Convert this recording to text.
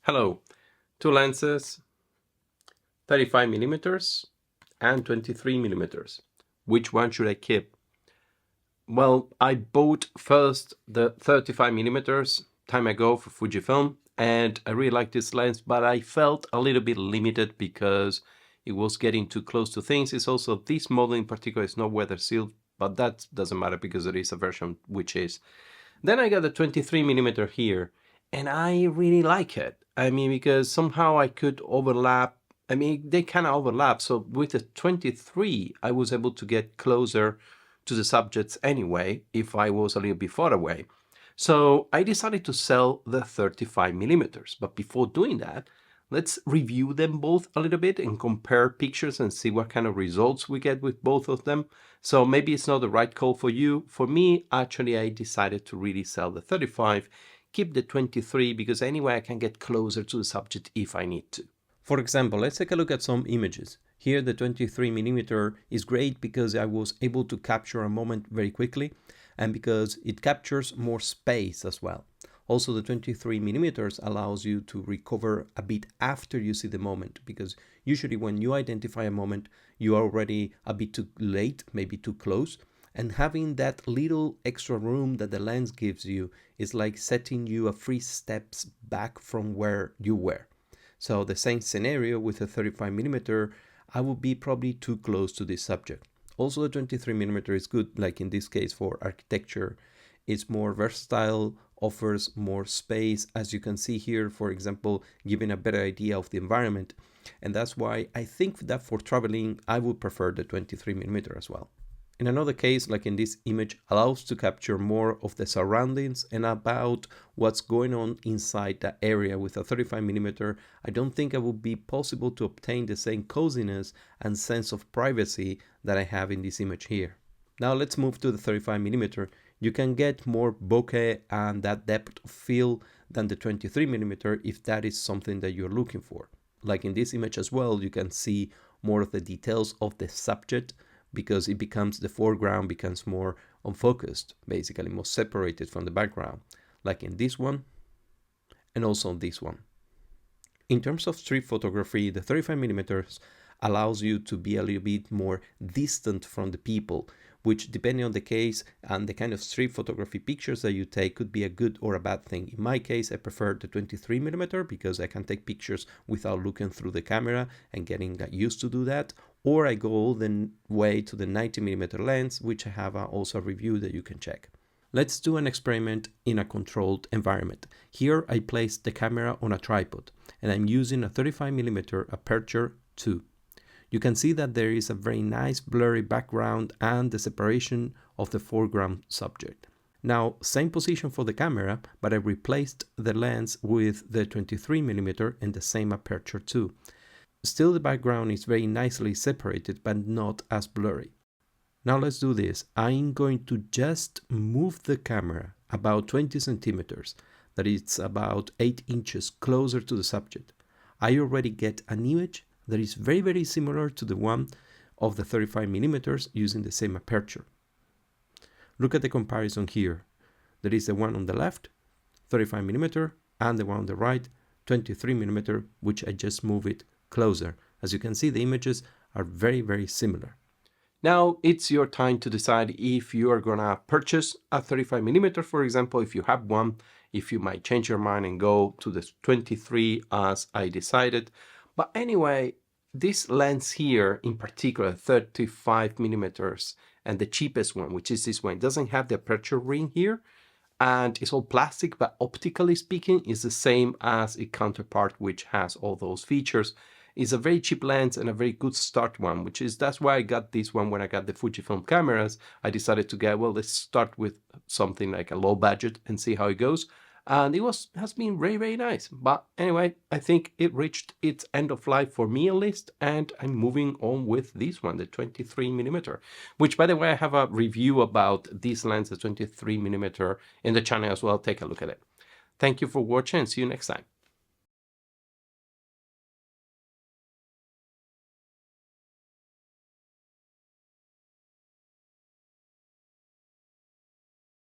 Hello, two lenses, 35mm and 23mm. Which one should I keep? Well, I bought first the 35mm time ago for Fujifilm, and I really like this lens, but I felt a little bit limited because it was getting too close to things. It's also, this model in particular is not weather sealed, but that doesn't matter because there is a version which is. Then I got the 23mm here, and I really like it. I mean, because somehow I could overlap. I mean, they kind of overlap. So with the 23, I was able to get closer to the subjects anyway, if I was a little bit far away. So I decided to sell the 35mm. But before doing that, let's review them both a little bit and compare pictures and see what kind of results we get with both of them. So maybe it's not the right call for you. For me, actually, I decided to really sell the 35, keep the 23, because anyway, I can get closer to the subject if I need to. For example, let's take a look at some images. Here, the 23mm is great because I was able to capture a moment very quickly and because it captures more space as well. Also, the 23mm allows you to recover a bit after you see the moment, because usually when you identify a moment, you are already a bit too late, maybe too close. And having that little extra room that the lens gives you is like setting you a few steps back from where you were. So the same scenario with a 35mm, I would be probably too close to this subject. Also, the 23mm is good, like in this case for architecture. It's more versatile, offers more space, as you can see here, for example, giving a better idea of the environment. And that's why I think that for traveling, I would prefer the 23mm as well. In another case, like in this image, allows to capture more of the surroundings and about what's going on inside that area. With a 35mm, I don't think it would be possible to obtain the same coziness and sense of privacy that I have in this image here. Now let's move to the 35mm. You can get more bokeh and that depth of field than the 23mm if that is something that you're looking for. Like in this image as well, you can see more of the details of the subject because it becomes, the foreground becomes more unfocused, basically more separated from the background, like in this one and also on this one. In terms of street photography, the 35mm allows you to be a little bit more distant from the people, which depending on the case and the kind of street photography pictures that you take could be a good or a bad thing. In my case, I prefer the 23mm because I can take pictures without looking through the camera and getting used to do that. Or I go all the way to the 90mm lens, which I have also a review that you can check. Let's do an experiment in a controlled environment. Here I placed the camera on a tripod and I'm using a 35mm aperture 2. You can see that there is a very nice blurry background and the separation of the foreground subject. Now, same position for the camera, but I replaced the lens with the 23mm and the same aperture too. Still, the background is very nicely separated, but not as blurry. Now let's do this. I'm going to just move the camera about 20 centimeters, that is about 8 inches closer to the subject. I already get an image that is very, very similar to the one of the 35mm using the same aperture. Look at the comparison here. There is the one on the left, 35mm, and the one on the right, 23mm, which I just move it closer. As you can see, the images are very, very similar. Now it's your time to decide if you are gonna purchase a 35mm, for example, if you have one, if you might change your mind and go to the 23 as I decided. But anyway, this lens here in particular, 35mm, and the cheapest one, which is this one, doesn't have the aperture ring here, and it's all plastic, but optically speaking, is the same as its counterpart, which has all those features. It's a very cheap lens and a very good start one, that's why I got this one when I got the Fujifilm cameras. I decided to get, well, let's start with something like a low budget and see how it goes. And it has been very, very nice. But anyway, I think it reached its end of life for me at least, and I'm moving on with this one, the 23mm, which, by the way, I have a review about this lens, the 23mm, in the channel as well. Take a look at it. Thank you for watching and see you next time.